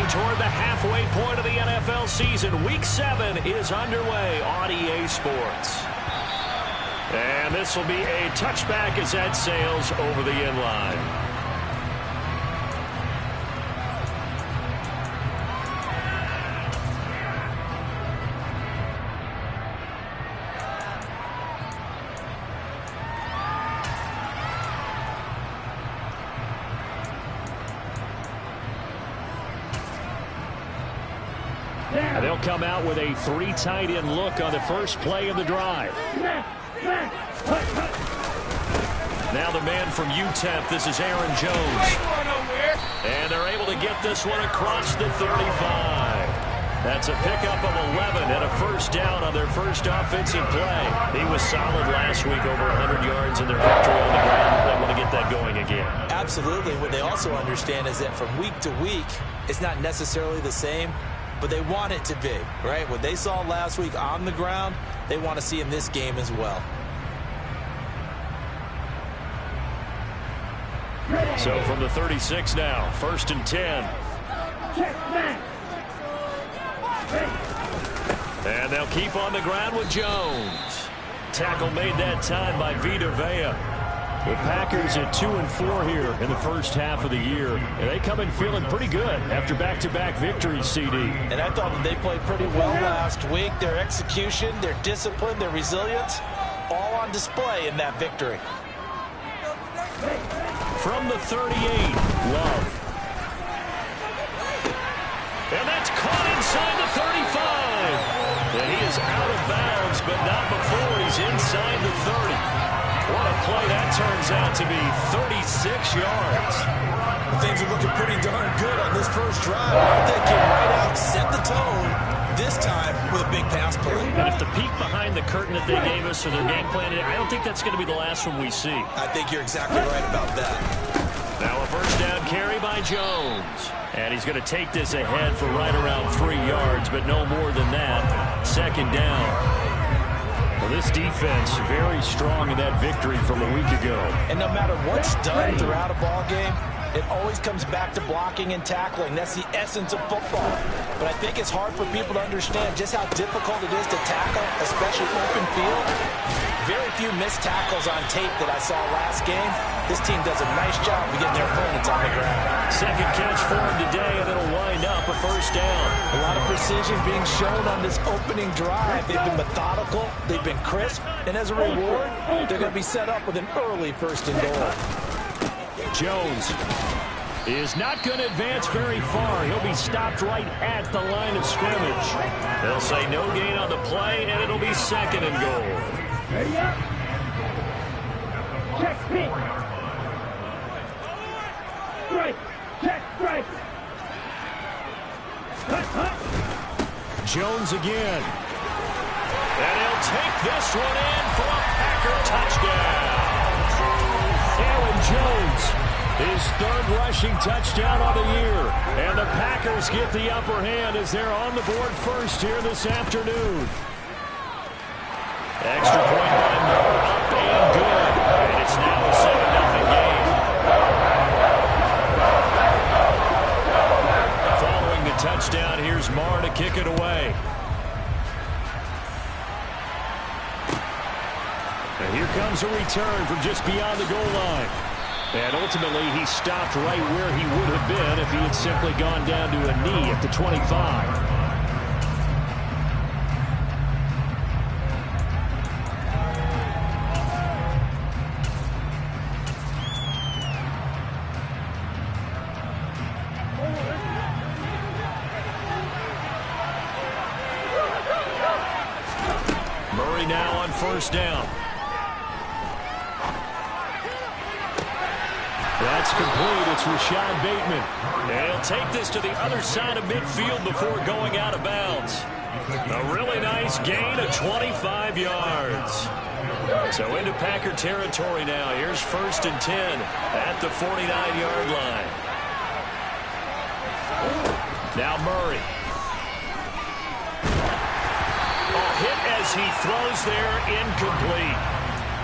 Getting toward the halfway point of the NFL season. Week 7 is underway on EA Sports. And this will be a touchback as that sails over the end line. They'll come out with a 3 tight end look on the first play of the drive. Now the man from UTEP, this is Aaron Jones. And they're able to get this one across the 35. That's a pickup of 11 and a first down on their first offensive play. He was solid last week, over 100 yards in their victory on the ground. They want to get that going again. Absolutely. What they also understand is that from week to week, it's not necessarily the same, but they want it to be, right? What they saw last week on the ground, they want to see in this game as well. So from the 36 now, 1st and 10. And they'll keep on the ground with Jones. Tackle made that time by Vita Vea. The Packers at 2-4 here in the first half of the year. And they come in feeling pretty good after back-to-back victories, CD. And I thought that they played pretty well last week. Their execution, their discipline, their resilience, all on display in that victory. From the 38, Love. And that's caught inside the 35. And he is out of bounds, but not before he's inside the 30. What a play that turns out to be, 36 yards. Things are looking pretty darn good on this first drive. They came right out, set the tone, this time with a big pass play. And if the peek behind the curtain that they gave us or their game plan, I don't think that's going to be the last one we see. I think you're exactly right about that. Now a first down carry by Jones. And he's going to take this ahead for right around 3 yards, but no more than that. 2nd down. Well, this defense very strong in that victory from a week ago. And no matter what's done throughout a ball game, it always comes back to blocking and tackling. That's the essence of football. But I think it's hard for people to understand just how difficult it is to tackle, especially open field. Very few missed tackles on tape that I saw last game. This team does a nice job of getting their opponents on the ground. Second catch for him today, and it'll wind up a first down. A lot of precision being shown on this opening drive. They've been methodical, they've been crisp, and as a reward, they're going to be set up with an early 1st and goal. Jones is not going to advance very far. He'll be stopped right at the line of scrimmage. They'll say no gain on the play, and it'll be 2nd and goal. Ready up. Check speed. Strike. Check strike. Jones again. And he'll take this one in for a Packer touchdown. Aaron Jones, his 3rd rushing touchdown of the year. And the Packers get the upper hand as they're on the board first here this afternoon. Extra point by Moore, up and good. And it's now a 7-0 game. Following the touchdown, here's Marr to kick it away. And here comes a return from just beyond the goal line. And ultimately, he stopped right where he would have been if he had simply gone down to a knee at the 25. Now on first down. That's complete. It's Rashad Bateman. And he'll take this to the other side of midfield before going out of bounds. A really nice gain of 25 yards. So into Packer territory now. Here's 1st and 10 at the 49-yard line. Now Murray. Hit as he throws there, incomplete.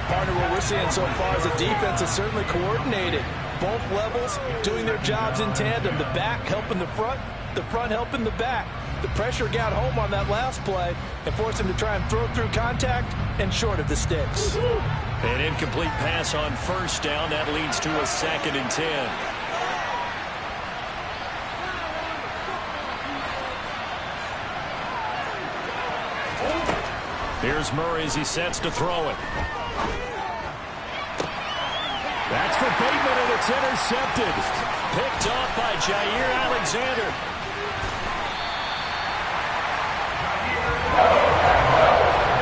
Partner, what we're seeing so far is the defense is certainly coordinated. Both levels doing their jobs in tandem. The back helping the front, the front helping the back. The pressure got home on that last play and forced him to try and throw through contact and short of the sticks. An incomplete pass on first down. That leads to a 2nd and 10. Here's Murray as he sets to throw it. That's for Bateman, and it's intercepted. Picked off by Jair Alexander.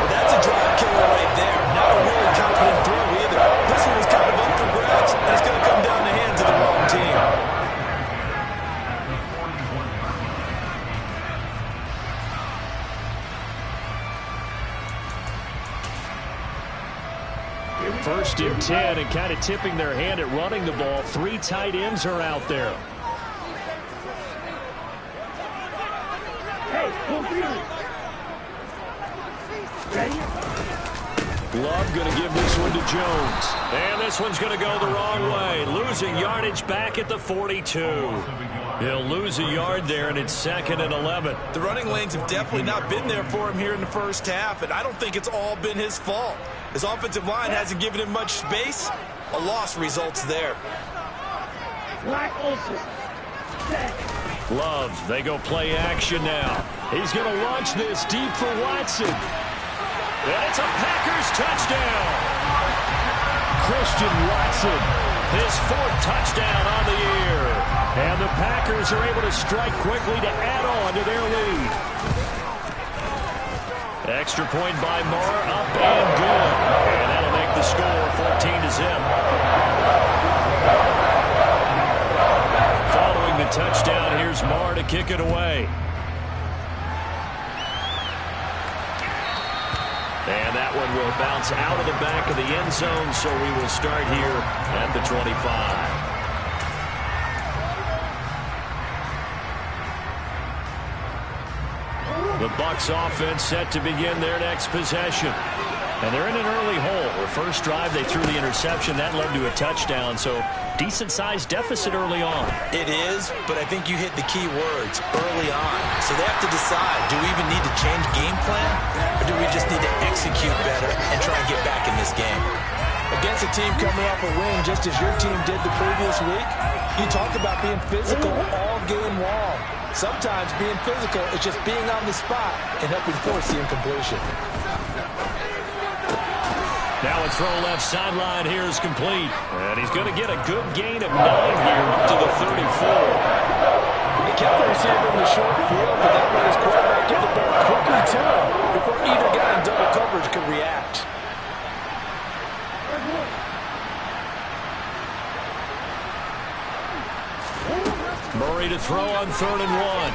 Well, that's a drive killer right there. Not a really confident throw either. This one was kind of up for grabs, and it's going to come down the hands of the wrong team. First and 10, and kind of tipping their hand at running the ball. 3 tight ends are out there. Hey, go for you. Ready? Love going to give this one to Jones. And this one's going to go the wrong way. Losing yardage back at the 42. He'll lose a yard there, and it's 2nd and 11. The running lanes have definitely not been there for him here in the first half, and I don't think it's all been his fault. His offensive line hasn't given him much space. A loss results there. Black Olsen. Set. Love, they go play action now. He's going to launch this deep for Watson. And it's a Packers touchdown. Christian Watson, his 4th touchdown on the year. And the Packers are able to strike quickly to add on to their lead. Extra point by Moore, up and good. And that'll make the score 14-0. Following the touchdown, here's Moore to kick it away. And that one will bounce out of the back of the end zone, so we will start here at the 25. The Bucs offense set to begin their next possession. And they're in an early hole. Their first drive, they threw the interception. That led to a touchdown, so decent-sized deficit early on. It is, but I think you hit the key words, early on. So they have to decide, do we even need to change game plan, or do we just need to execute better and try and get back in this game? Against a team coming off a win just as your team did the previous week, you talk about being physical all game long. Sometimes being physical is just being on the spot and helping force the incompletion. Now a throw left sideline here is complete. And he's going to get a good gain of 9 here up to the 34. He kept the receiver in the short field, but that let his quarterback get the ball quickly to him before either guy in double coverage could react. Murray to throw on 3rd and 1.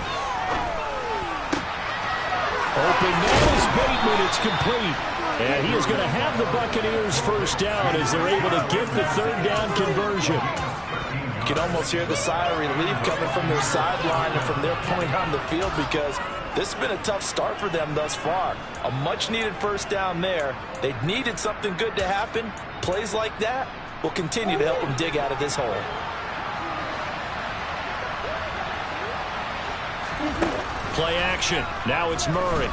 Open now is Bateman. It's complete. And he is going to have the Buccaneers first down as they're able to get the 3rd down conversion. You can almost hear the sigh of relief coming from their sideline and from their point on the field because this has been a tough start for them thus far. A much-needed first down there. They needed something good to happen. Plays like that will continue to help them dig out of this hole. Play action. Now it's Murray.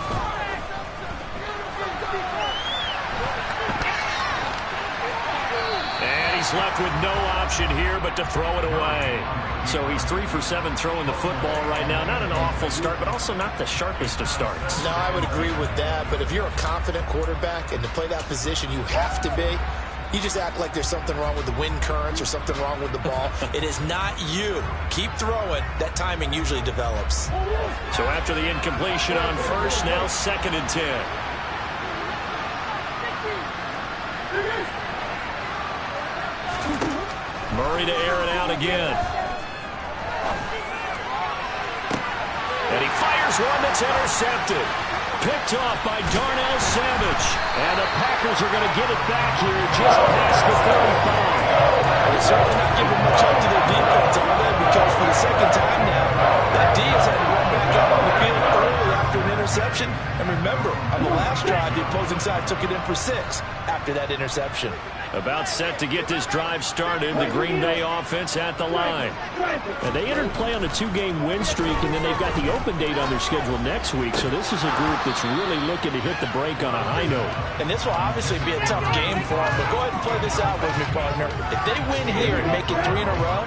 And he's left with no option here but to throw it away. So he's 3 for 7 throwing the football right now. Not an awful start, but also not the sharpest of starts. No, I would agree with that. But if you're a confident quarterback and to play that position, you have to be. You just act like there's something wrong with the wind currents or something wrong with the ball. It is not you. Keep throwing. That timing usually develops. So after the incompletion on first, now 2nd and 10. Murray to air it out again. And he fires one that's intercepted. Picked off by Darnell Savage. And the Packers are going to get it back here just past the 35. They're certainly not giving much up to their defense, are they? Because for the second time now, that D has had to run back out on the field early after an interception. And remember, on the last drive, the opposing side took it in for 6 after that interception. About set to get this drive started. The Green Bay offense at the line. And they entered play on a 2-game win streak, and then they've got the open date on their schedule next week. So this is a group that's really looking to hit the break on a high note. And this will obviously be a tough game for them, but go ahead and play this out with me, partner. If they win here and make it 3 in a row,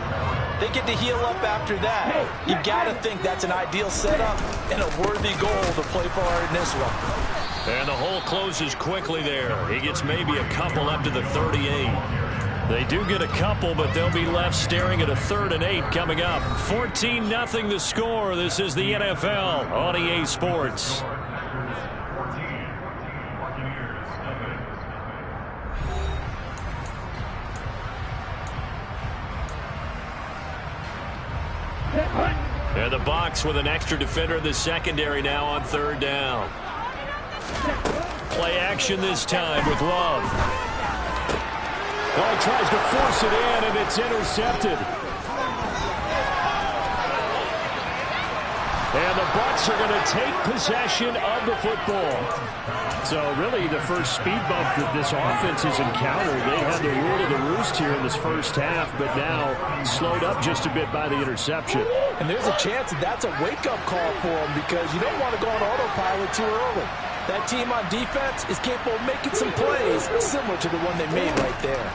they get to heal up after that. You got to think that's an ideal setup and a worthy goal to play for in this one. And the hole closes quickly there. He gets maybe a couple up to the 38. They do get a couple, but they'll be left staring at a 3rd and 8 coming up. 14-0 the score. This is the NFL on EA Sports. And the Bucs with an extra defender in the secondary now on 3rd down. Play action this time with Love. Oh, he tries to force it in, and it's intercepted. And the Bucs are going to take possession of the football. So really the first speed bump that this offense has encountered. They had the rule of the roost here in this first half, but now slowed up just a bit by the interception. And there's a chance that that's a wake-up call for them because you don't want to go on autopilot too early. That team on defense is capable of making some plays similar to the one they made right there.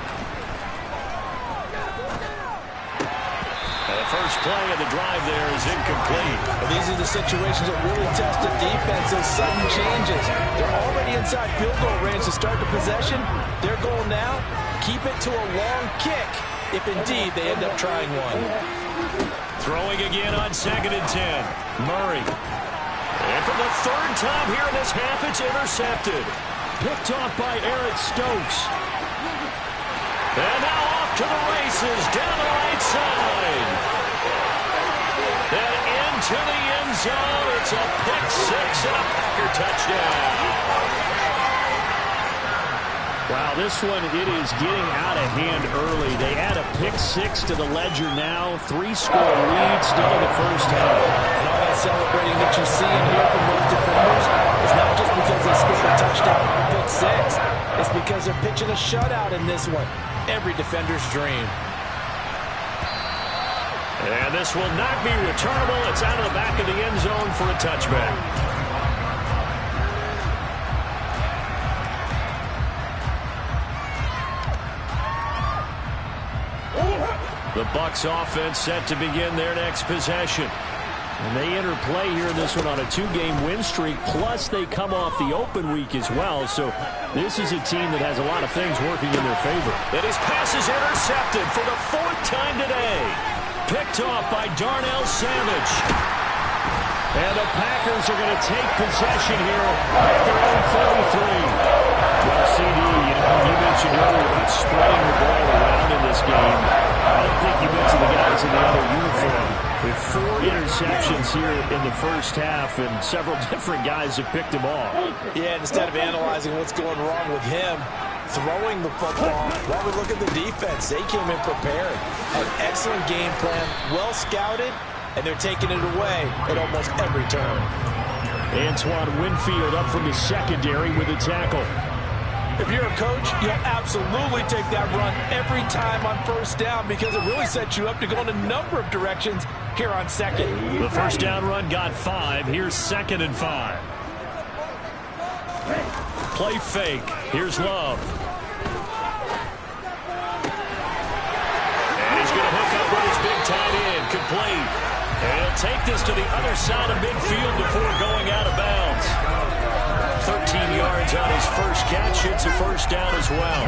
The first play of the drive there is incomplete. And these are the situations that really test the defense, those sudden changes. They're already inside field goal range to start the possession. Their goal now, keep it to a long kick, if indeed they end up trying one. Throwing again on 2nd and 10. Murray. And for the 3rd time here in this half, it's intercepted. Picked off by Eric Stokes. And now off to the races down the right side. Then into the end zone. It's a pick 6 and a Packer touchdown. Wow, this one, it is getting out of hand early. They add a pick 6 to the ledger now. 3-score lead still in the first half. And all that celebrating that you see and hear from those defenders is not just because they scored a touchdown on pick 6. It's because they're pitching a shutout in this one. Every defender's dream. And this will not be returnable. It's out of the back of the end zone for a touchback. The Bucs offense set to begin their next possession. And they enter play here in this one on a 2-game win streak, plus they come off the open week as well. So this is a team that has a lot of things working in their favor. And his pass is intercepted for the 4th time today. Picked off by Darnell Savage. And the Packers are going to take possession here at their own 33. Well, CD, you mentioned earlier about spreading the ball around in this game. I don't think you mentioned the guys in the other uniform. With 4 interceptions here in the first half, and several different guys have picked him off. Yeah, instead of analyzing what's going wrong with him, throwing the football, while we look at the defense, they came in prepared. An excellent game plan, well scouted, and they're taking it away at almost every turn. Antoine Winfield up from the secondary with a tackle. If you're a coach, you'll absolutely take that run every time on 1st down because it really sets you up to go in a number of directions here on 2nd. The 1st down run got 5. Here's 2nd and 5. Play fake. Here's Love. And he's going to hook up with his big tight end. Complete. And he'll take this to the other side of midfield before going out of bounds. 13 yards on his first catch. It's a 1st down as well.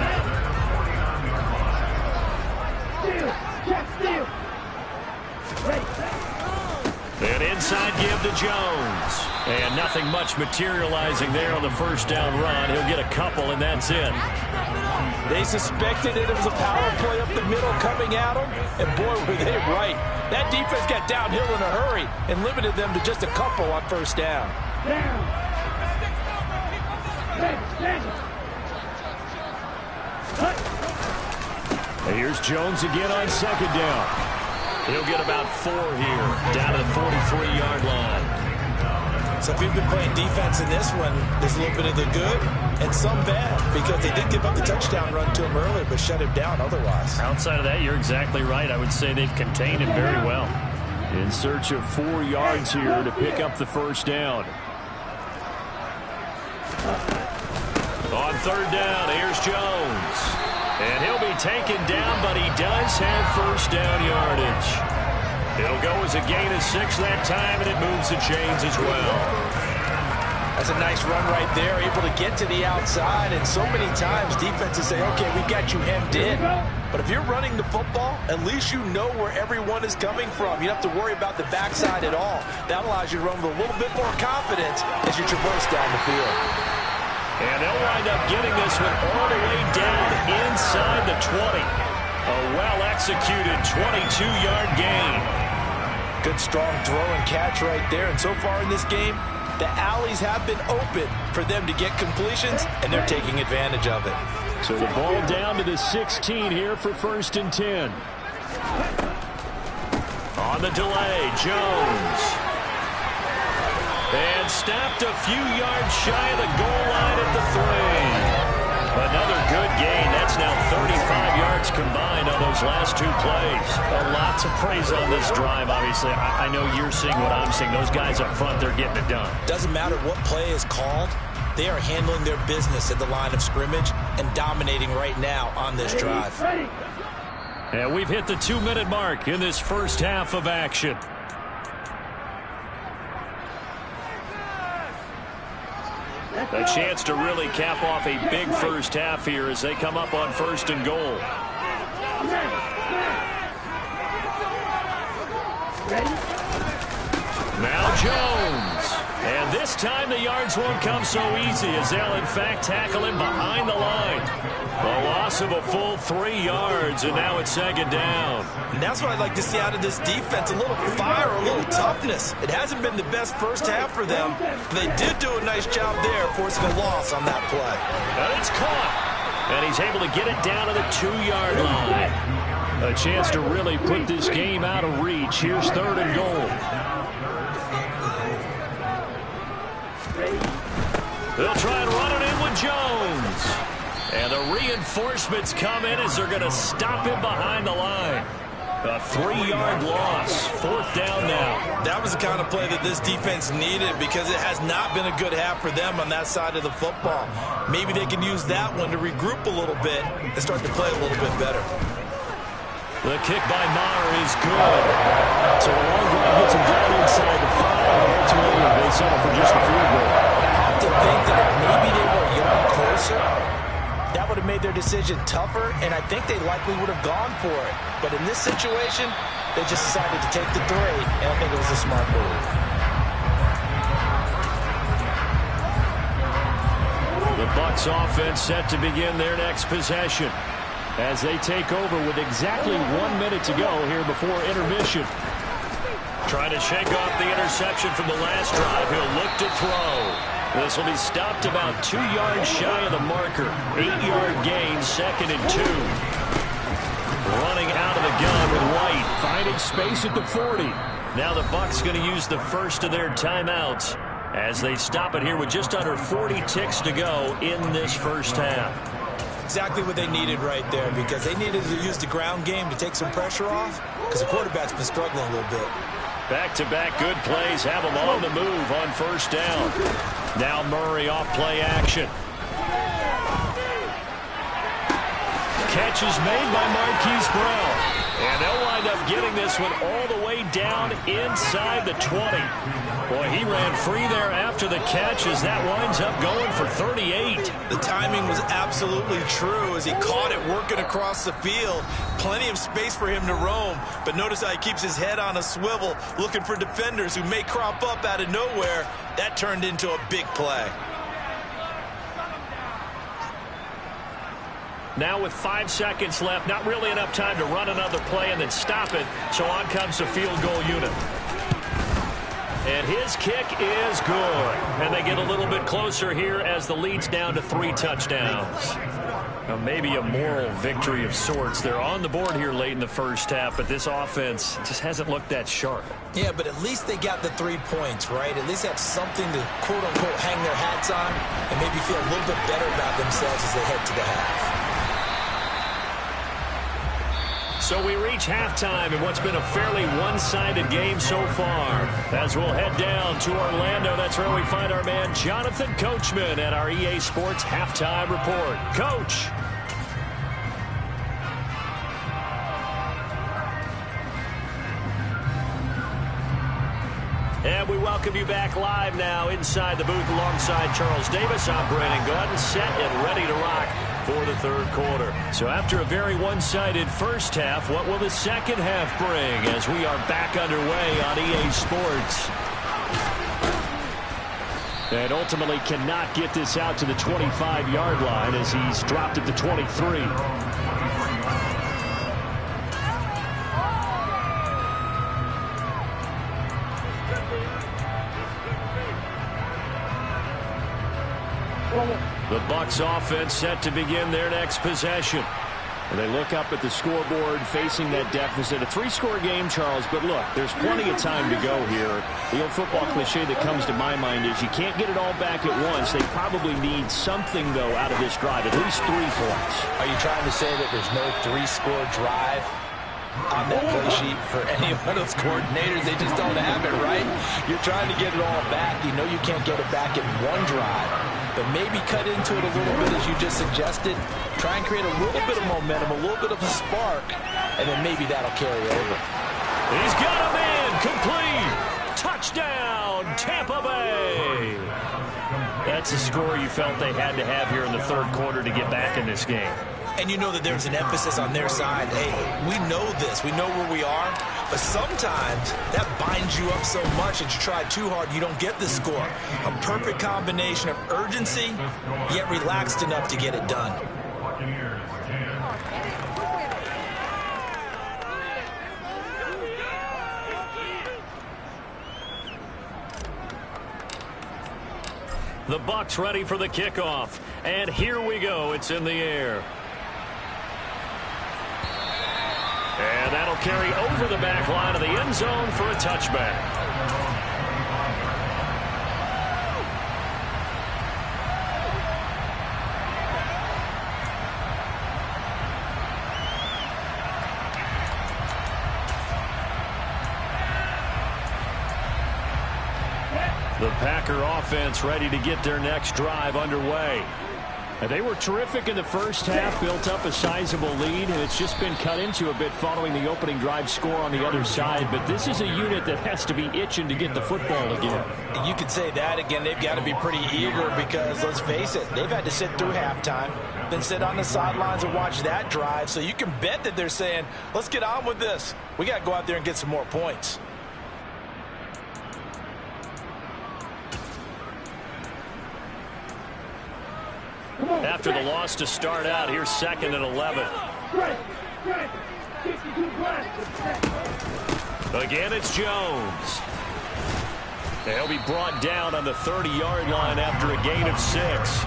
And inside give to Jones. And nothing much materializing there on the 1st down run. He'll get a couple, and that's it. They suspected it was a power play up the middle coming at them, and boy, were they right. That defense got downhill in a hurry and limited them to just a couple on 1st down. And here's Jones again on 2nd down. He'll get about 4 here, down to the 43-yard line. So if you've been playing defense in this one, there's a little bit of the good and some bad, because they did give up the touchdown run to him earlier, but shut him down otherwise. Outside of that, you're exactly right. I would say they've contained him very well. In search of 4 yards here to pick up the first down. On third down, here's Jones. And he'll be taken down, but he does have first down yardage. It'll go as a gain of 6 that time, and it moves the chains as well. That's a nice run right there, able to get to the outside, and so many times defenses say, okay, we got you hemmed in. But if you're running the football, at least you know where everyone is coming from. You don't have to worry about the backside at all. That allows you to run with a little bit more confidence as you traverse down the field. And they'll wind up getting this one all the way down inside the 20. A well-executed 22-yard gain. Good, strong throw and catch right there. And so far in this game, the alleys have been open for them to get completions, and they're taking advantage of it. So the ball down to the 16 here for 1st and 10. On the delay, Jones. And stopped a few yards shy of the goal line at the 3. Another good gain. That's now 35 yards combined on those last 2 plays. Lots of praise on this drive, obviously. I know you're seeing what I'm seeing. Those guys up front, they're getting it done. Doesn't matter what play is called. They are handling their business at the line of scrimmage and dominating right now on this drive. And we've hit the 2-minute mark in this first half of action. A chance to really cap off a big first half here as they come up on 1st and goal. Now Jones. And this time the yards won't come so easy as they'll in fact tackle him behind the line. A loss of a full 3 yards, and now it's 2nd down. And that's what I'd like to see out of this defense, a little fire, a little toughness. It hasn't been the best first half for them, but they did do a nice job there forcing a loss on that play. And it's caught. And he's able to get it down to the 2-yard line. A chance to really put this game out of reach. Here's 3rd and goal. They'll try and run it in with Jones. And the reinforcements come in as they're going to stop him behind the line. A 3-yard loss. 4th down now. That was the kind of play that this defense needed because it has not been a good half for them on that side of the football. Maybe they can use that one to regroup a little bit and start to play a little bit better. The kick by Maher is good. So a long drive gets him down inside the 5. And ultimately, they settle for just a field goal. I have to think that if maybe they were a yard closer, that would have made their decision tougher, and I think they likely would have gone for it. But in this situation, they just decided to take the 3, and I think it was a smart move. The Bucs offense set to begin their next possession as they take over with exactly 1 minute to go here before intermission. Trying to shake off the interception from the last drive. He'll look to throw. This will be stopped about 2 yards shy of the marker. 8-yard gain, 2nd and 2. Running out of the gun with White, finding space at the 40. Now the Bucs going to use the first of their timeouts as they stop it here with just under 40 ticks to go in this first half. Exactly what they needed right there, because they needed to use the ground game to take some pressure off, because the quarterback's been struggling a little bit. Back-to-back good plays have them on the move on 1st down. Now Murray off play action. Catch is made by Marquise Brown. And they'll wind up getting this one all the way down inside the 20. Boy, he ran free there after the catch as that winds up going for 38. The timing was absolutely true as he caught it working across the field. Plenty of space for him to roam, but notice how he keeps his head on a swivel looking for defenders who may crop up out of nowhere. That turned into a big play. Now with 5 seconds left, not really enough time to run another play and then stop it. So on comes the field goal unit. And his kick is good. And they get a little bit closer here as the lead's down to 3 touchdowns. Maybe a moral victory of sorts. They're on the board here late in the first half, but this offense just hasn't looked that sharp. Yeah, but at least they got the 3 points, right? At least have something to, quote-unquote, hang their hats on and maybe feel a little bit better about themselves as they head to the half. So we reach halftime in what's been a fairly one-sided game so far. As we'll head down to Orlando, that's where we find our man Jonathan Coachman at our EA Sports Halftime Report. Coach. And we welcome you back live now inside the booth alongside Charles Davis. I'm Brandon Gordon, set and ready to rock for the third quarter. So after a very one-sided first half, what will the second half bring as we are back underway on EA Sports? And ultimately cannot get this out to the 25-yard line as he's dropped at the 23. The Bucs offense set to begin their next possession. And they look up at the scoreboard facing that deficit. A 3-score game, Charles, but look, there's plenty of time to go here. The old football cliche that comes to my mind is you can't get it all back at once. They probably need something, though, out of this drive, at least 3 points. Are you trying to say that there's no 3-score drive on that play sheet for any one of those coordinators? They just don't have it, right? You're trying to get it all back. You know you can't get it back in one drive. But maybe cut into it a little bit, as you just suggested. Try and create a little bit of momentum, a little bit of a spark, and then maybe that'll carry over. He's got a man complete. Touchdown, Tampa Bay. That's a score you felt they had to have here in the third quarter to get back in this game. And you know that there's an emphasis on their side. Hey, we know this. We know where we are. But sometimes that binds you up so much that you try too hard, you don't get the score. A perfect combination of urgency, yet relaxed enough to get it done. The Bucs ready for the kickoff. And here we go. It's in the air. And that'll carry over the back line of the end zone for a touchback. The Packer offense ready to get their next drive underway. And they were terrific in the first half, built up a sizable lead, and it's just been cut into a bit following the opening drive score on the other side. But this is a unit that has to be itching to get the football again. You could say that again. They've got to be pretty eager because, let's face it, they've had to sit through halftime, then sit on the sidelines and watch that drive. So you can bet that they're saying, let's get on with this. We got to go out there and get some more points. After the loss to start out, here's 2nd and 11. Again, it's Jones. He'll be brought down on the 30-yard line after a gain of 6.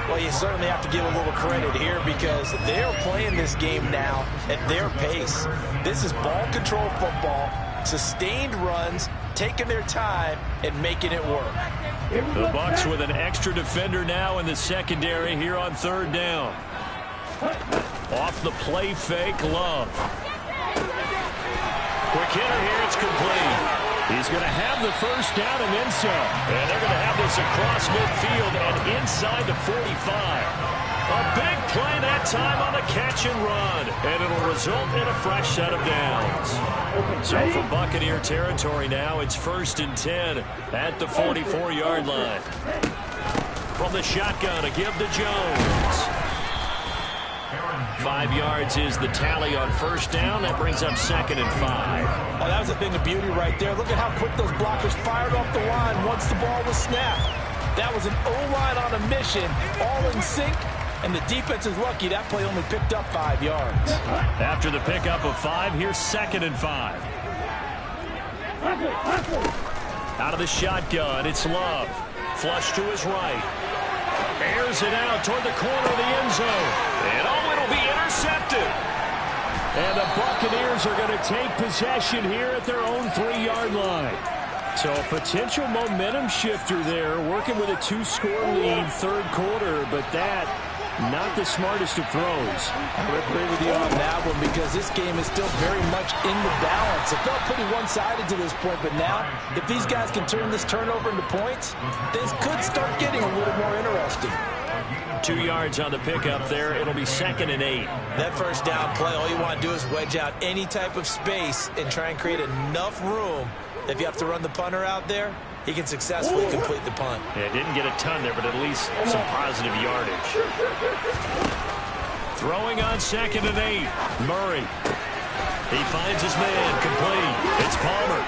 Well, you certainly have to give a little credit here because they're playing this game now at their pace. This is ball control football, sustained runs, taking their time, and making it work. The Bucs with an extra defender now in the secondary here on 3rd down. Off the play fake, Love. Quick hitter here, it's complete. He's going to have the first down and then some. And they're going to have this across midfield and inside the 45. A big play that time on the catch and run. And it'll result in a fresh set of downs. So from Buccaneer territory now, it's 1st and 10 at the 44-yard line. From the shotgun, a give to Jones. 5 yards is the tally on 1st down. That brings up 2nd and 5. Oh, that was a thing of beauty right there. Look at how quick those blockers fired off the line once the ball was snapped. That was an O-line on a mission, all in sync. And the defense is lucky that play only picked up 5 yards. After the pickup of 5, here's 2nd and 5. Out of the shotgun, it's Love. Flush to his right. Airs it out toward the corner of the end zone. And it'll be intercepted. And the Buccaneers are going to take possession here at their own 3-yard line. So a potential momentum shifter there, working with a 2-score lead, third quarter, but that not the smartest of throws. I would agree with you on that one because this game is still very much in the balance. It felt pretty one-sided to this point, but now if these guys can turn this turnover into points, things could start getting a little more interesting. 2 yards on the pickup there. It'll be 2nd and 8. That first down play, all you want to do is wedge out any type of space and try and create enough room. If you have to run the punter out there, he can successfully complete the punt. Yeah, didn't get a ton there, but at least some positive yardage. Throwing on 2nd and 8. Murray. He finds his man complete. It's Palmer.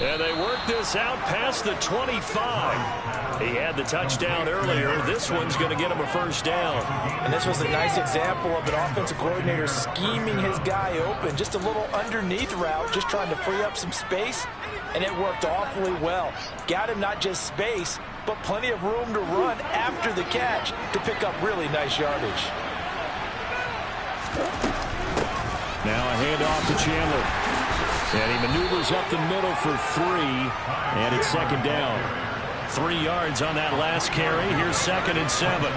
And they work this out past the 25. He had the touchdown earlier. This one's going to get him a first down. And this was a nice example of an offensive coordinator scheming his guy open. Just a little underneath route, just trying to free up some space. And it worked awfully well. Got him not just space, but plenty of room to run after the catch to pick up really nice yardage. Now a handoff to Chandler. And he maneuvers up the middle for 3. And it's 2nd down. 3 yards on that last carry. Here's 2nd and 7.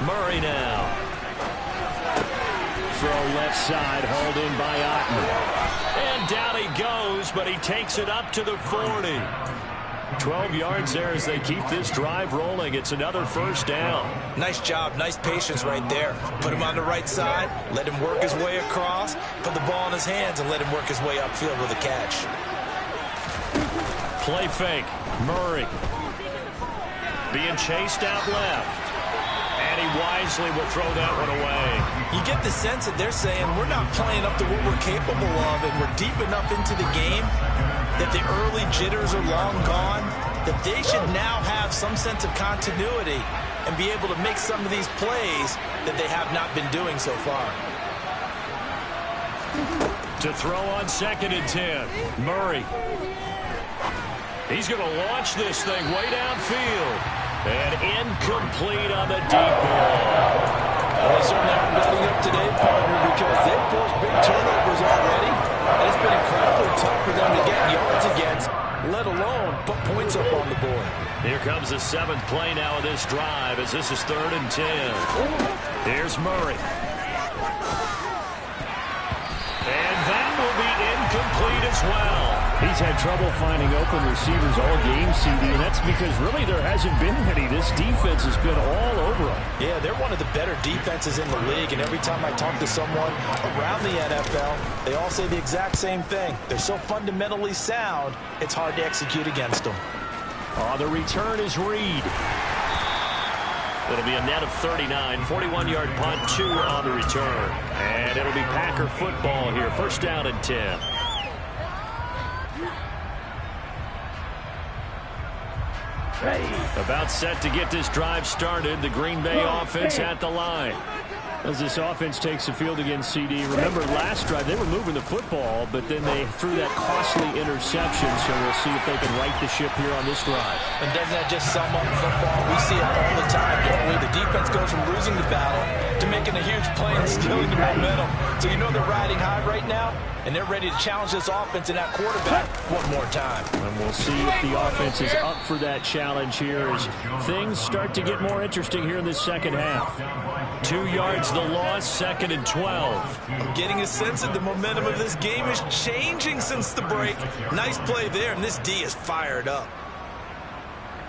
Murray now. Throw left side, hauled in by Otten. And down he goes, but he takes it up to the 40. 12 yards there as they keep this drive rolling. It's another first down. Nice job, nice patience right there. Put him on the right side, let him work his way across, put the ball in his hands, and let him work his way upfield with a catch. Play fake. Murray being chased out left. And he wisely will throw that one away. You get the sense that they're saying we're not playing up to what we're capable of, and we're deep enough into the game that the early jitters are long gone, that they should now have some sense of continuity and be able to make some of these plays that they have not been doing so far. To throw on 2nd and 10. Murray. He's going to launch this thing way downfield. And incomplete on the deep ball. Well, they certainly aren't betting up today, partner, because they've forced big turnovers already. And it's been incredibly tough for them to get yards against, let alone put points up on the board. Here comes the 7th play now of this drive as this is 3rd and 10. Here's Murray. And that will be incomplete as well. He's had trouble finding open receivers all game, CD, and that's because really there hasn't been many. This defense has been all over them. Yeah, they're one of the better defenses in the league, and every time I talk to someone around the NFL, they all say the exact same thing. They're so fundamentally sound, it's hard to execute against them. The return is Reed. It'll be a net of 39, 41-yard punt, 2 on the return. And it'll be Packer football here, first down and 10. About set to get this drive started. The Green Bay offense at the line. As this offense takes the field against CD. Remember, last drive, they were moving the football, but then they threw that costly interception, so we'll see if they can right the ship here on this drive. And doesn't that just sum up football? We see it all the time, don't we? The defense goes from losing the battle to making a huge play and stealing the momentum. So you know they're riding high right now, and they're ready to challenge this offense and that quarterback one more time. And we'll see if the offense is up for that challenge here as things start to get more interesting here in this second half. 2 yards the loss, 2nd and 12. I'm getting a sense that the momentum of this game is changing since the break. Nice play there, and this D is fired up.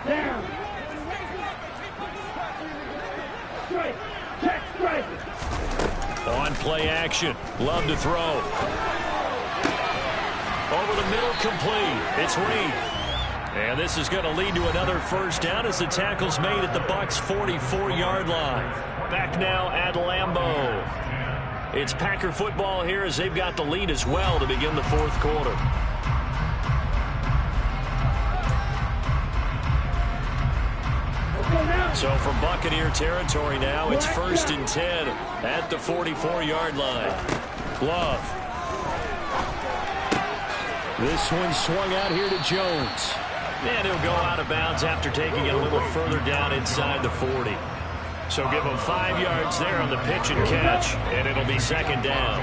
Down. Strike. Check strike. On play action. Love to throw. Over the middle, complete. It's Reed. And this is going to lead to another first down as the tackle's made at the Bucs' 44-yard line. Back now at Lambeau. It's Packer football here as they've got the lead as well to begin the fourth quarter. So from Buccaneer territory now, it's 1st and 10 at the 44-yard line. Love. This one swung out here to Jones. And he'll go out of bounds after taking it a little further down inside the 40. So give him 5 yards there on the pitch and catch, and it'll be second down.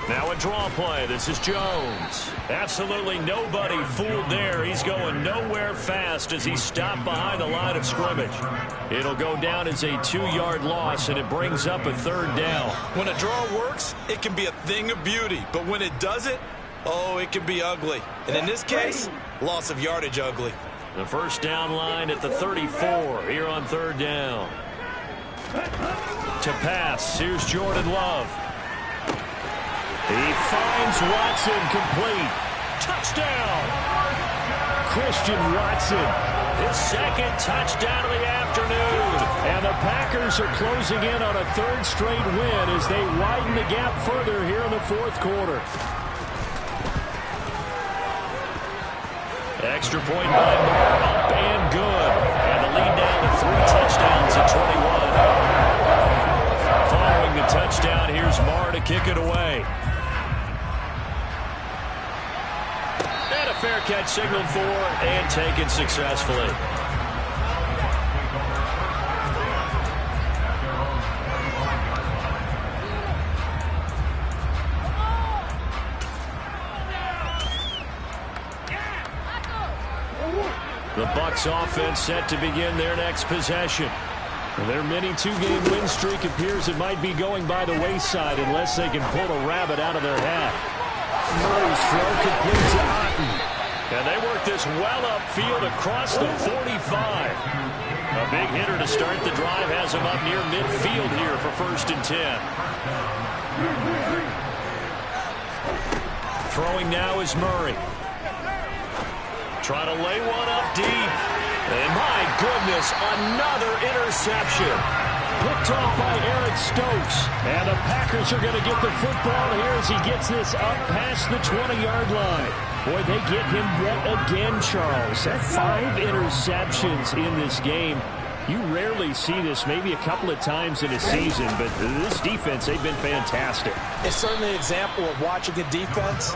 Now a draw play. This is Jones. Absolutely nobody fooled there. He's going nowhere fast as he stopped behind the line of scrimmage. It'll go down as a 2-yard loss, and it brings up a third down. When a draw works, it can be a thing of beauty. But when it doesn't, oh, it can be ugly. And in this case, loss of yardage ugly. The first down line at the 34 here on third down. To pass, here's Jordan Love. He finds Watson complete. Touchdown! Christian Watson, his second touchdown of the afternoon. And the Packers are closing in on a third straight win as they widen the gap further here in the fourth quarter. Extra point by Moore, up and good. And the lead down to 3 touchdowns at 21. Following the touchdown, here's Moore to kick it away. And a fair catch signaled for and taken successfully. The Bucs offense set to begin their next possession. Their mini 2-game win streak appears it might be going by the wayside unless they can pull a rabbit out of their hat. Murray's throw complete to Otten. And they work this well upfield across the 45. A big hitter to start the drive has him up near midfield here for 1st and 10. Throwing now is Murray. Trying to lay one up deep. And my goodness, another interception. Picked off by Eric Stokes. And the Packers are going to get the football here as he gets this up past the 20-yard line. Boy, they get him yet again, Charles. That's 5 interceptions in this game. You rarely see this, maybe a couple of times in a season, but this defense, they've been fantastic. It's certainly an example of watching a defense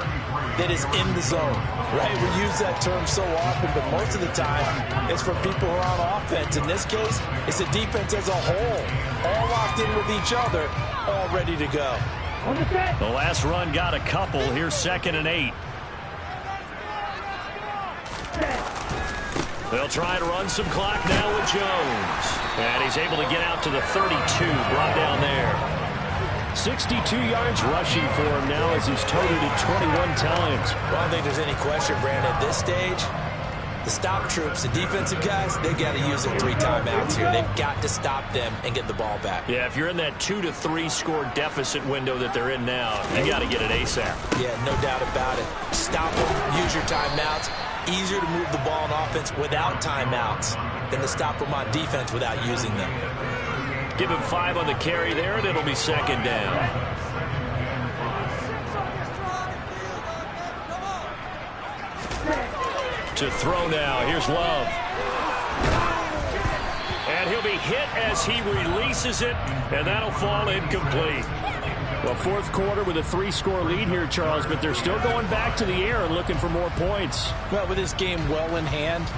that is in the zone, right? We use that term so often, but most of the time, it's for people who are on offense. In this case, it's the defense as a whole, all locked in with each other, all ready to go. The last run got a couple. Here's 2nd and 8. They'll try to run some clock now with Jones. And he's able to get out to the 32, brought down there. 62 yards rushing for him now as he's toted it 21 times. Well, I don't think there's any question, Brandon, at this stage, the stop troops, the defensive guys, they got to use their 3 timeouts here. They've got to stop them and get the ball back. Yeah, if you're in that 2 to 3 score deficit window that they're in now, you got to get it ASAP. Yeah, no doubt about it. Stop them, use your timeouts. Easier to move the ball on offense without timeouts than to stop them on defense without using them. Give him 5 on the carry there, and it'll be 2nd down. To throw now, here's Love. And he'll be hit as he releases it, and that'll fall incomplete. Well, fourth quarter with a 3-score lead here, Charles, but they're still going back to the air and looking for more points. Well, with this game well in hand,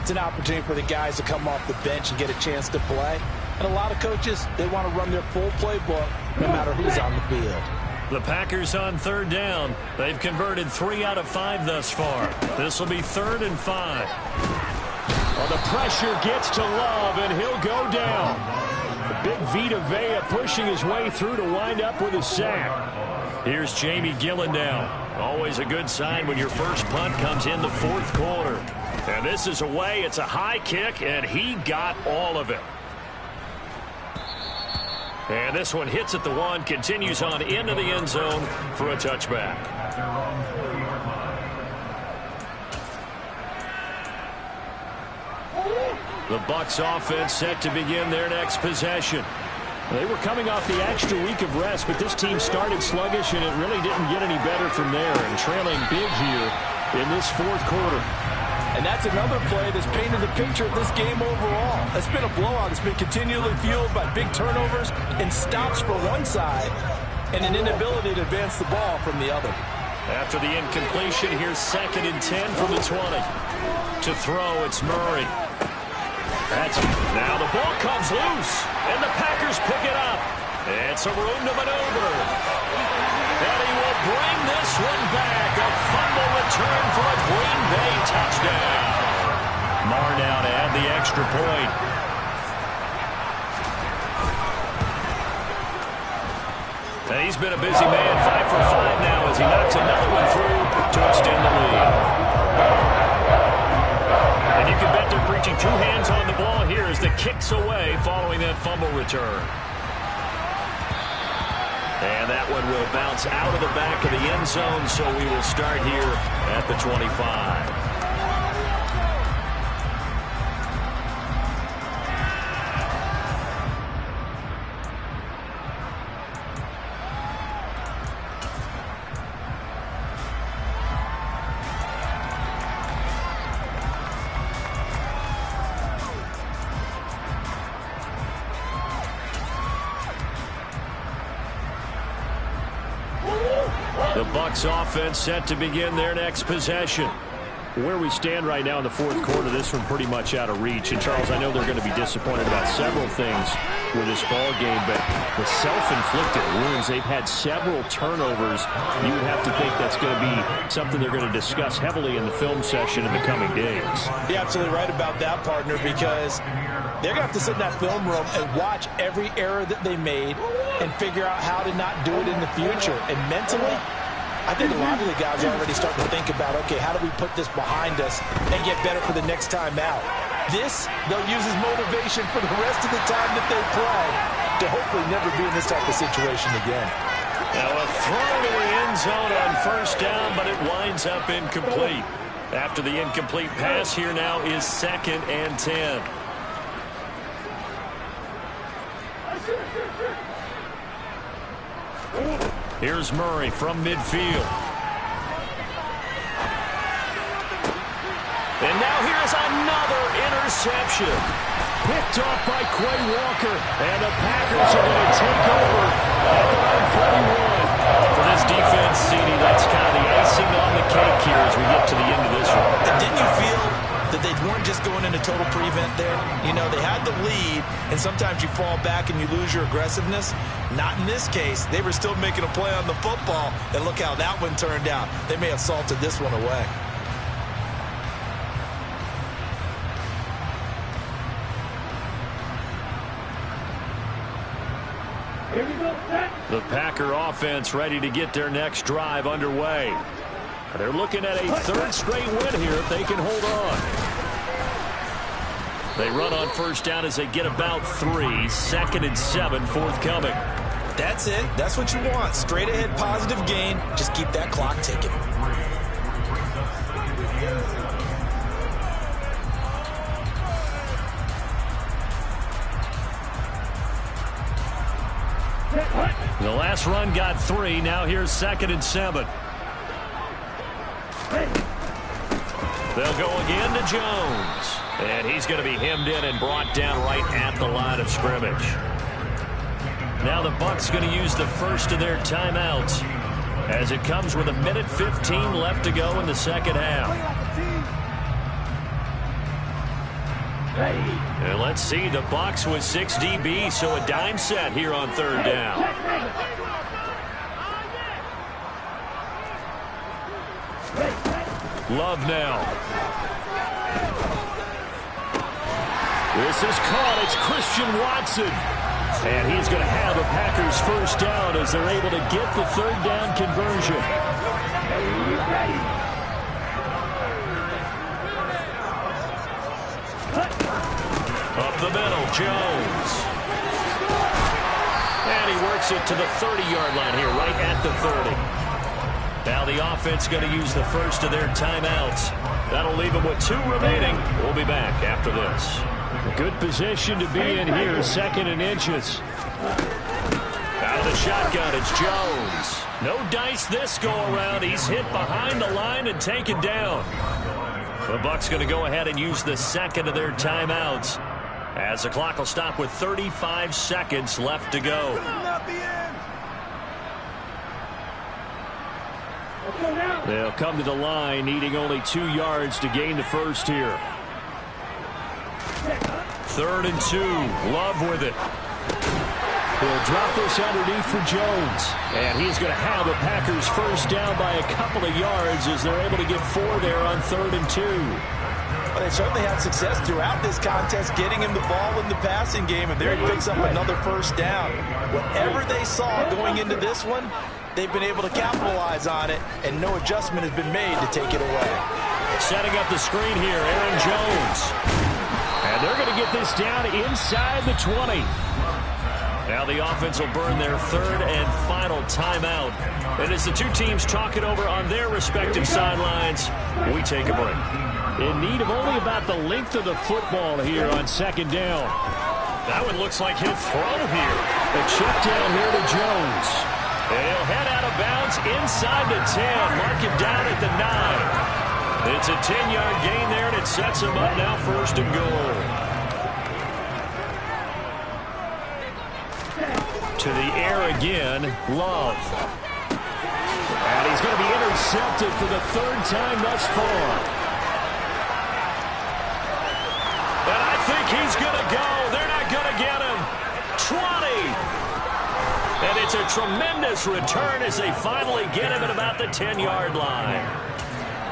it's an opportunity for the guys to come off the bench and get a chance to play. And a lot of coaches, they want to run their full playbook no matter who's on the field. The Packers on 3rd down. They've converted 3 out of 5 thus far. This will be 3rd and 5. Well, the pressure gets to Love, and he'll go down. Big Vita Vea pushing his way through to wind up with a sack. Here's Jamie Gillendown. Always a good sign when your first punt comes in the 4th quarter. And this is away. It's a high kick, and he got all of it. And this one hits at the 1, continues on into the end zone for a touchback. The Bucs offense set to begin their next possession. They were coming off the extra week of rest, but this team started sluggish, and it really didn't get any better from there, and trailing big here in this 4th quarter. And that's another play that's painted the picture of this game overall. It's been a blowout. It's been continually fueled by big turnovers and stops for one side and an inability to advance the ball from the other. After the incompletion, here's 2nd and 10 from the 20. To throw, it's Murray. Now the ball comes loose, and the Packers pick it up. It's a room to maneuver. And he will bring this one back. A fumble return for a Green Bay touchdown. Marr now to add the extra point. And he's been a busy man, 5 for 5 now as he knocks another one through to extend the lead. And you can bet they're preaching 2 hands on the ball here as the kick's away following that fumble return. And that one will bounce out of the back of the end zone, so we will start here at the 25. The Bucs offense set to begin their next possession. Where we stand right now in the 4th quarter, this one pretty much out of reach. And, Charles, I know they're going to be disappointed about several things with this ball game, but the self-inflicted wounds, they've had several turnovers. You would have to think that's going to be something they're going to discuss heavily in the film session in the coming days. You're absolutely right about that, partner, because they're going to have to sit in that film room and watch every error that they made and figure out how to not do it in the future. And mentally, I think a lot of the guys are already starting to think about, okay, how do we put this behind us and get better for the next time out? This, they'll use as motivation for the rest of the time that they play to hopefully never be in this type of situation again. Now a throw to the end zone on 1st down, but it winds up incomplete. After the incomplete pass, here now is 2nd and 10. Here's Murray from midfield. And now here's another interception. Picked off by Quay Walker. And the Packers are going to take over at the line 41. For this defense, CD, that's kind of the icing on the cake here as we get to the end of this one. And didn't you feel that they weren't just going into total prevent there? You know, they had the lead, and sometimes you fall back and you lose your aggressiveness. Not in this case. They were still making a play on the football, and look how that one turned out. They may have salted this one away. Here we go, set. The Packer offense ready to get their next drive underway. They're looking at a 3rd straight win here if they can hold on. They run on 1st down as they get about 3. 2nd and 7 forthcoming. That's it. That's what you want. Straight ahead positive gain. Just keep that clock ticking. The last run got 3. Now here's 2nd and 7. They'll go again to Jones. And he's going to be hemmed in and brought down right at the line of scrimmage. Now the Bucs going to use the first of their timeouts as it comes with 1:15 left to go in the 2nd half. And let's see, the Bucs with 6 DB, so a dime set here on 3rd down. Love now. This is caught. It's Christian Watson. And he's going to have a Packers 1st down as they're able to get the 3rd down conversion. Up the middle, Jones. And he works it to the 30-yard line here, right at the 30. Now the offense going to use the first of their timeouts. That'll leave them with 2 remaining. We'll be back after this. Good position to be in here, 2nd and inches. Out of the shotgun, it's Jones. No dice this go-around. He's hit behind the line and taken down. The Bucs going to go ahead and use the 2nd of their timeouts as the clock will stop with 35 seconds left to go. They'll come to the line, needing only 2 yards to gain the first here. 3rd and 2. Love with it. He'll drop this underneath for Jones. And he's going to have the Packers first down by a couple of yards as they're able to get 4 there on 3rd and 2. Well, they certainly had success throughout this contest getting him the ball in the passing game, and there he picks up another first down. Whatever they saw going into this one, they've been able to capitalize on it, and no adjustment has been made to take it away. Setting up the screen here, Aaron Jones. And they're going to get this down inside the 20. Now the offense will burn their 3rd and final timeout. And as the two teams talk it over on their respective sidelines, we take a break. In need of only about the length of the football here on 2nd down. That one looks like he'll throw here. A check down here to Jones. And he'll head out of bounds inside the 10. Mark him down at the 9. It's a 10-yard gain there, and it sets him up now 1st and goal. To the air again, Love. And he's going to be intercepted for the 3rd time thus far. And I think he's going to go. They're not going to get him. 20. And it's a tremendous return as they finally get him at about the 10-yard line.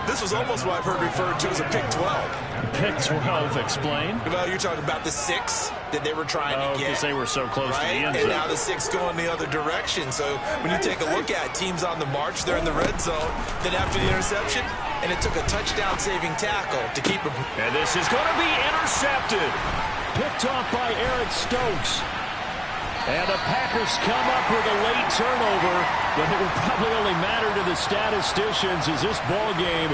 This was almost what I've heard referred to as a pick 12. Pick 12, explain. Well, you're talking about the 6 that they were trying to get. Because they were so close to the end zone. And now the 6 going the other direction. So when you take a look at teams on the march, they're in the red zone. Then after the interception, and it took a touchdown-saving tackle to keep him. And this is going to be intercepted. Picked off by Eric Stokes. And the Packers come up with a late turnover, but it will probably only matter to the statisticians as this ball game